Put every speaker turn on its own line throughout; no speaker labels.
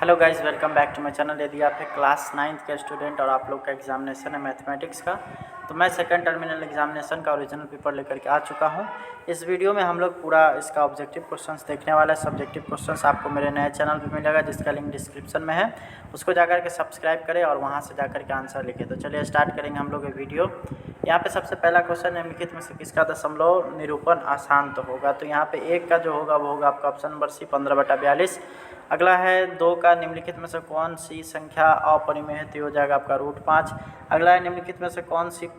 Hello guys, welcome back to my channel. यदि आप एक क्लास 9th के स्टूडेंट और आप लोग का एग्जामिनेशन है मैथमेटिक्स का, तो मैं सेकंड टर्मिनल एग्जामिनेशन का ओरिजिनल पेपर लेकर के आ चुका हूं। इस वीडियो में हम लोग पूरा इसका ऑब्जेक्टिव क्वेश्चंस देखने वाला है। सब्जेक्टिव क्वेश्चंस आपको मेरे नए चैनल पर मिलेगा, जिसका लिंक डिस्क्रिप्शन में है। उसको जाकर के सब्सक्राइब करें और वहाँ से जाकर के आंसर लिखें। तो चलिए स्टार्ट करेंगे हम लोग ये वीडियो। यहाँ पे सबसे पहला क्वेश्चन, निम्नलिखित में से किसका दशमलव निरूपण अशांत होगा। तो यहाँ पे एक का जो होगा वो होगा आपका ऑप्शन नंबर सी, 15/42। अगला है 2 का, निम्नलिखित में से कौन सी संख्या अपरिमेय है, तो हो जाएगा आपका √5। अगला है निम्नलिखित में से कौन सी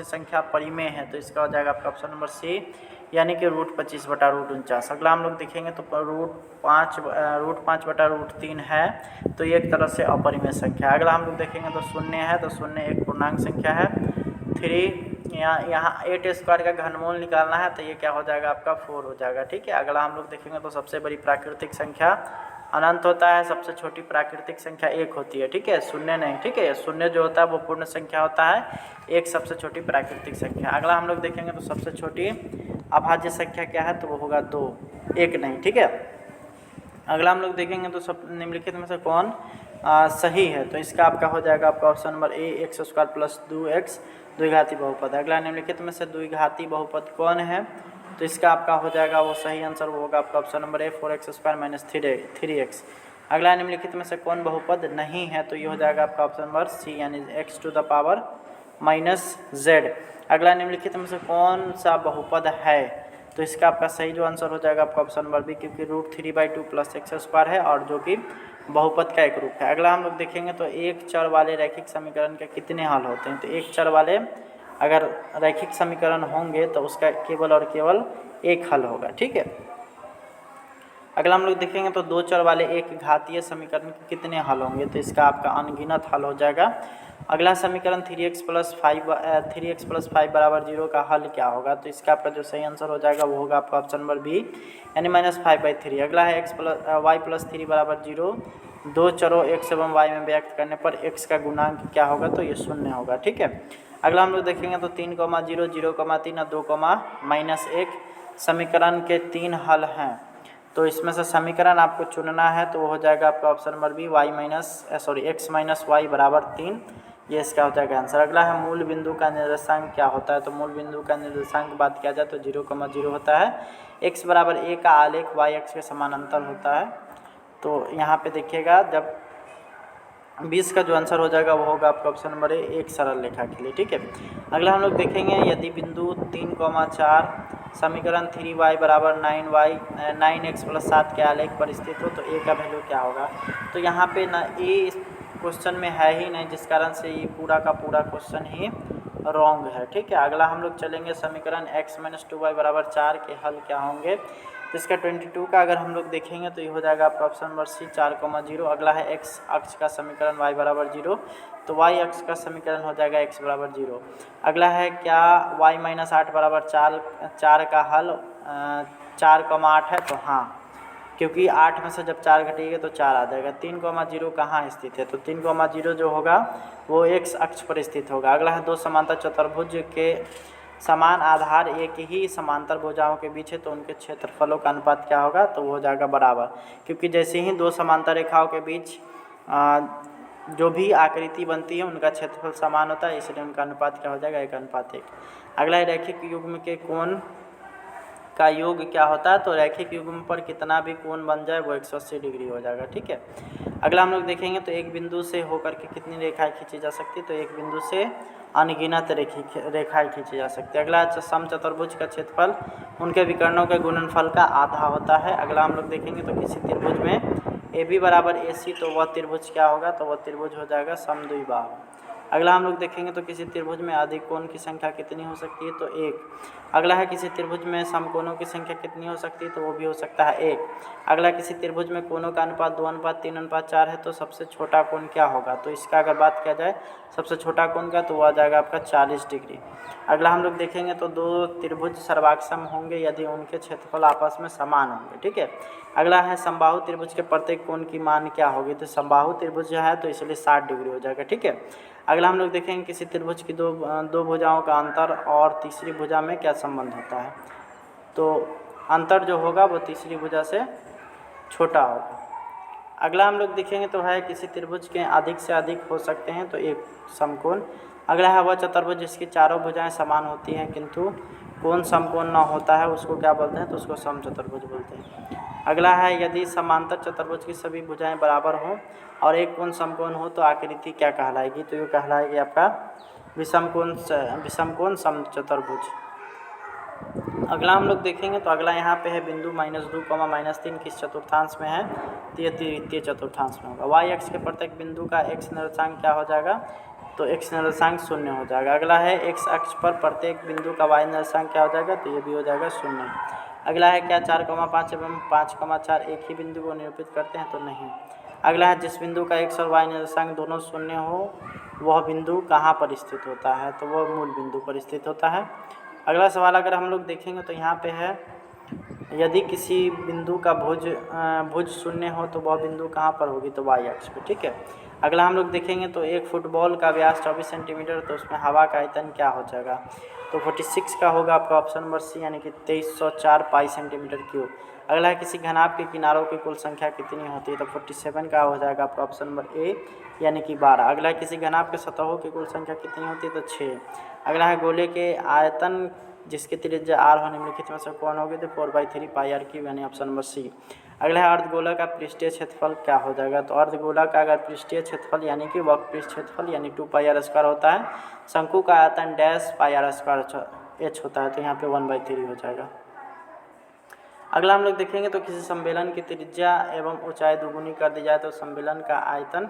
संख्या परिमेय है, तो इसका हो जाएगा आपका ऑप्शन नंबर सी, यानी कि √25/√49। अगला हम लोग देखेंगे तो √5/√3 है, तो ये एक तरह से अपरिमेय संख्या है। अगला हम लोग देखेंगे तो शून्य है, तो शून्य एक पूर्णांक संख्या है। 3 यहाँ 8² का घनमूल निकालना है, तो ये क्या हो जाएगा आपका 4 हो जाएगा। ठीक है। अगला हम लोग देखेंगे तो सबसे बड़ी प्राकृतिक संख्या अनंत होता है, सबसे छोटी प्राकृतिक संख्या 1 होती है। ठीक है, शून्य नहीं। ठीक है, शून्य जो होता है वो पूर्ण संख्या होता है, एक सबसे छोटी प्राकृतिक संख्या। अगला हम लोग देखेंगे तो सबसे छोटी अभाज्य संख्या क्या है, तो वो होगा 2, 1 नहीं। ठीक है। अगला हम लोग देखेंगे तो सब निम्नलिखित में से कौन सही है, तो इसका आपका हो जाएगा आपका option number A, x² + 2x द्विघाती बहुपद। अगला निम्नलिखित में से द्विघाती बहुपद कौन है, तो इसका आपका हो जाएगा वो सही आंसर वो होगा आपका option number A, 4x² - 3x। अगला निम्नलिखित में से कौन बहुपद नहीं है, तो ये हो जाएगा आपका ऑप्शन नंबर सी, यानी x⁻⁻z। अगला निम्नलिखित में से कौन सा बहुपद है, तो इसका आपका सही जो आंसर हो जाएगा आपका ऑप्शन नंबर बी, क्योंकि √3/2 + x² है और जो कि बहुपद का एक रूप है। अगला हम लोग देखेंगे तो एक चर वाले रैखिक समीकरण के कितने हल होते हैं, तो एक चर वाले अगर रैखिक समीकरण होंगे तो उसका केवल और केवल एक हल होगा। ठीक है। अगला हम लोग देखेंगे तो दो चर वाले एक घातीय समीकरण के कितने हल होंगे, तो इसका आपका अनगिनत हल हो जाएगा। अगला समीकरण 3x + 5 = 0 का हल क्या होगा, तो इसका आपका जो सही आंसर हो जाएगा वो होगा आपका ऑप्शन नंबर बी, यानी -5/3। अगला है y + 3 = 0। दो चरों x एवं y में व्यक्त करने पर x का गुणांक क्या होगा, तो ये 0 होगा। ठीक है। अगला हम लोग देखेंगे तो 3, 0, 0, 3 और 2, -1 समीकरण के 3 हल हैं, तो इसमें से समीकरण आपको चुनना है, तो वो हो जाएगा आपका option number B, x - y = 3। ये इसका हो जाएगा आंसर। अगला है मूल बिंदु का निर्देशांक क्या होता है, तो मूल बिंदु का निर्देशांक बात किया जाए तो 0, 0 होता है। x = a का आलेख y अक्ष के समानांतर होता है। तो यहाँ पे देखिएगा, जब 20 का जो आंसर हो जाएगा वो होगा आपका ऑप्शन नंबर ए, एक सरल रेखा के लिए। ठीक है। अगला हम लोग देखेंगे, यदि बिंदु 3, 4 समीकरण 3y = 9x + 7 के आलेख पर स्थित हो, तो a का वैल्यू क्या होगा। तो यहाँ पे ना a क्वेश्चन में है ही नहीं, जिस कारण से ये पूरा का पूरा क्वेश्चन ही रॉन्ग है। ठीक है। अगला हम लोग चलेंगे समीकरण x - 2y = 4 के हल क्या होंगे, तो इसका 22 का अगर हम लोग देखेंगे तो ये हो जाएगा आपका ऑप्शन नंबर सी, 4, 0। अगला है x अक्ष का समीकरण y = 0, तो y अक्ष का समीकरण हो जाएगा x = 0। अगला है क्या y - 8 = 4 का हल 4, 8 है, तो हाँ, क्योंकि 8 में से जब 4 घटेगा तो 4 आ जाएगा। 3, 0 कहाँ स्थित है, तो 3, 0 जो होगा वो x अक्ष पर स्थित होगा। अगला है दो समांतर चतुर्भुज के समान आधार एक ही समांतर भुजाओं के बीच है, तो उनके क्षेत्रफलों का अनुपात क्या होगा, तो वो हो जाएगा बराबर, क्योंकि जैसे ही दो समांतर रेखाओं के बीच जो भी आकृति बनती है उनका क्षेत्रफल समान होता है, इसलिए उनका अनुपात क्या हो जाएगा, 1:1। अगला है रैखिक युग्म के कोण का योग क्या होता है, तो रैखिक युग्म पर कितना भी कोण बन जाए वो 180 डिग्री हो जाएगा। ठीक है। अगला हम लोग देखेंगे तो एक बिंदु से होकर के कितनी रेखाएं खींची जा सकती है, तो एक बिंदु से अनगिनत रेखाएं खींची जा सकती है। अगला समचतुर्भुज का क्षेत्रफल उनके विकर्णों के गुणनफल का आधा होता है। अगला हम लोग देखेंगे तो किसी त्रिभुज में AB = AC, तो वह त्रिभुज क्या होगा, तो वह त्रिभुज हो जाएगा समद्विबाहु। अगला हम लोग देखेंगे तो किसी त्रिभुज में अधिक कोण की संख्या कितनी हो सकती है, तो 1। अगला है किसी त्रिभुज में समकोणों की संख्या कितनी हो सकती है, तो वो भी हो सकता है 1। अगला किसी त्रिभुज में कोणों का अनुपात 2:3:4 है, तो सबसे छोटा कोण क्या होगा, तो इसका अगर बात किया जाए सबसे छोटा कोण का, तो वो आ जाएगा आपका 40 डिग्री। अगला हम लोग देखेंगे तो दो त्रिभुज सर्वाक्षम होंगे यदि उनके क्षेत्रफल आपस में समान होंगे। ठीक है। अगला है समबाहु त्रिभुज के प्रत्येक कोण की मान क्या होगी, तो समबाहु त्रिभुज है तो इसलिए 60 डिग्री हो जाएगा। ठीक है। अगला हम लोग देखेंगे किसी त्रिभुज की दो भुजाओं का अंतर और तीसरी भुजा में क्या संबंध होता है, तो अंतर जो होगा वो तीसरी भुजा से छोटा होगा। अगला हम लोग देखेंगे तो है किसी त्रिभुज के अधिक से अधिक हो सकते हैं तो एक समकोण। अगला है वह चतुर्भुज जिसकी चारों भुजाएं समान होती हैं किंतु कोण समकोण न होता है उसको क्या बोलते हैं, तो उसको समचतुर्भुज बोलते हैं। अगला है यदि समांतर चतुर्भुज की सभी भुजाएं बराबर हों और एक कोण समकोण हो तो आकृति क्या कहलाएगी, तो ये कहलाएगी आपका विषमकोण समचतुर्भुज। अगला हम लोग देखेंगे तो अगला यहाँ पे है बिंदु -2, -3 किस चतुर्थांश में है, तो ये तृतीय चतुर्थांश में होगा। वाई अक्ष के प्रत्येक बिंदु का x निर्देशांक क्या हो जाएगा, तो x निर्देशांक 0 हो जाएगा। अगला है x अक्ष पर प्रत्येक बिंदु का y निर्देशांक क्या हो जाएगा, तो ये भी हो जाएगा 0। अगला है क्या 4,5 एवं 5,4 एक ही बिंदु को निरूपित करते हैं, तो नहीं। अगला है जिस बिंदु का x और y निर्देशांक दोनों 0 हो वह बिंदु कहाँ पर स्थित होता है, तो वह मूल बिंदु पर स्थित होता है। अगला सवाल अगर हम लोग देखेंगे तो यहाँ पे है यदि किसी बिंदु का भुज 0 हो तो वह बिंदु कहाँ पर होगी, तो y अक्ष पे, ठीक है। अगला हम लोग देखेंगे तो एक फुटबॉल का व्यास 24 सेंटीमीटर, तो उसमें हवा का आयतन क्या हो जाएगा, तो 46 का होगा आपका ऑप्शन नंबर सी, यानी कि 2304 पाई सेंटीमीटर क्यूब। अगला है किसी घनाभ के किनारों की कुल संख्या कितनी होती है, तो 47 का हो जाएगा आपका ऑप्शन नंबर ए, यानी कि 12। अगला है किसी घनाभ के सतहों की कुल संख्या कितनी होती है, तो 6। अगला है गोले के आयतन जिसकी त्रिज्या r हो निम्नलिखित में से कौन होगी, तो 4/3 पाई r क्यूब, यानी ऑप्शन नंबर सी। अगला है अर्धगोला का पृष्ठीय क्षेत्रफल क्या हो जाएगा, तो अर्धगोला का अगर पृष्ठीय क्षेत्रफल यानी कि वक्रपृष्ठ क्षेत्रफल यानी 2 पाई r स्क्वायर होता है, शंकु का आयतन डैश पाई r स्क्वायर h होता है, तो यहाँ पे 1/3 हो जाएगा। अगला हम लोग देखेंगे तो किसी सम्मेलन की त्रिज्या एवं ऊंचाई दुगुनी कर दी जाए तो सम्मेलन का आयतन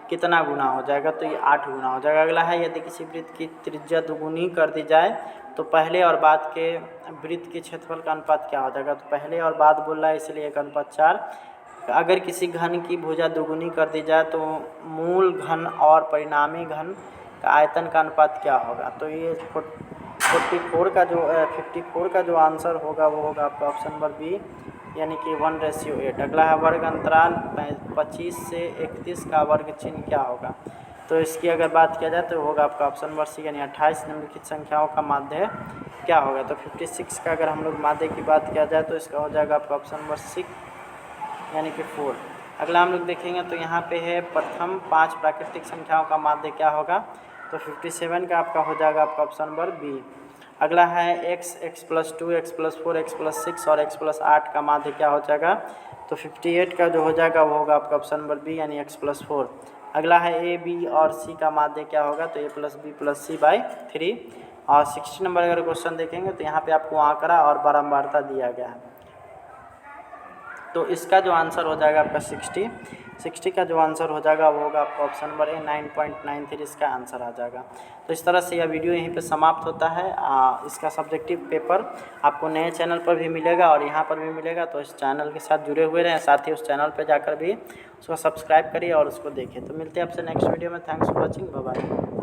कितना गुना हो जाएगा, तो ये 8 गुना हो जाएगा। अगला है यदि किसी वृत्त की त्रिज्या दुगुनी कर दी जाए तो पहले और बाद के वृत्त के क्षेत्रफल का अनुपात क्या हो जाएगा, तो पहले और बाद बोल रहा है इसलिए 1:4। अगर किसी घन की भुजा दुगुनी कर दी जाए तो मूल घन और परिणामी घन का आयतन का अनुपात क्या होगा, तो ये 54 का जो आंसर होगा वो होगा आपका ऑप्शन नंबर बी, यानी कि 1:8। अगला है वर्ग अंतराल 25 से 31 का वर्ग चिन्ह क्या होगा, तो इसकी अगर बात किया जाए तो होगा आपका ऑप्शन नंबर सी, यानी 28 निम्नलिखित संख्याओं का माध्य क्या होगा, तो 56 का अगर हम लोग माध्य की बात किया जाए तो इसका हो जाएगा आपका ऑप्शन नंबर 6, यानी कि 4। अगला हम लोग देखेंगे तो यहाँ पे है प्रथम 5 प्राकृतिक संख्याओं का माध्य क्या होगा, तो 57 का आपका हो जाएगा आपका ऑप्शन नंबर बी। अगला है x, x+2, x+4, x+6 और x+8 का माध्य क्या हो जाएगा, तो 58 का जो हो जाएगा वो होगा आपका ऑप्शन नंबर बी, यानी x+4। अगला है a, b और c का माध्य क्या होगा, तो a+b+c/3। और 60 नंबर अगर क्वेश्चन देखेंगे तो यहाँ पे आपको आंकड़ा और बारंबारता दिया गया है, तो इसका जो आंसर हो जाएगा आपका 60 का जो आंसर हो जाएगा वो होगा आपका ऑप्शन नंबर ए, 9.93 इसका आंसर आ जाएगा। तो इस तरह से यह वीडियो यहीं पे समाप्त होता है। इसका सब्जेक्टिव पेपर आपको नए चैनल पर भी मिलेगा और यहाँ पर भी मिलेगा, तो इस चैनल के साथ जुड़े हुए रहें, साथ ही उस चैनल पर जाकर भी उसको सब्सक्राइब करिए और उसको देखिए। तो मिलते हैं आपसे नेक्स्ट वीडियो में। Thanks for watching, bye bye.